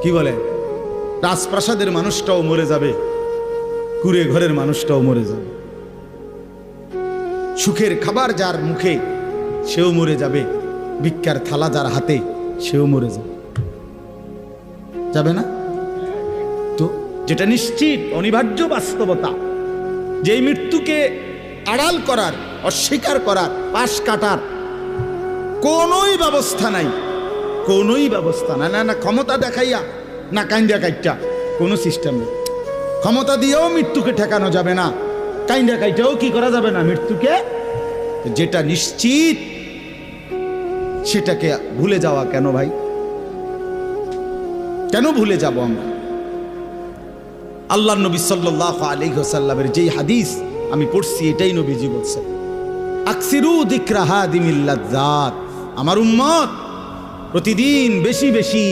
কি বলে, রাজপ্রাসাদের মানুষটাও মরে যাবে, কুড়ে ঘরের মানুষটাও মরে যাবে, সুখের খাবার যার মুখে সেও মরে যাবে, ভিক্ষার থালা যার হাতে সেও মরে যাবে, যাবে না? তো যেটা নিশ্চিত অনিবার্য বাস্তবতা, যেই মৃত্যুকে আড়াল করার, অস্বীকার করার, পাশ কাটার কোনোই ব্যবস্থা নাই, কোনোই ব্যবস্থা নাই। না না ক্ষমতা দেখাইয়া, না কাইন্দা কাইটা, কোনো সিস্টেম নেই। ক্ষমতা দিয়েও মৃত্যুকে ঠেকানো যাবে না, কাইন্দা কাইটাও কি করা যাবে না মৃত্যুকে। যেটা নিশ্চিত সেটাকে ভুলে যাওয়া কেন ভাই? কেন ভুলে যাব আমরা? আল্লাহর নবী সাল্লাল্লাহু আলাইহি ওয়াসাল্লামের যেই হাদিস আমি পড়ছি, এটাই নবীজি বলছেন, আকসিরু যিকরা হাদিমিল লাজ্জাত, আমার উম্মত প্রতিদিন বেশি বেশি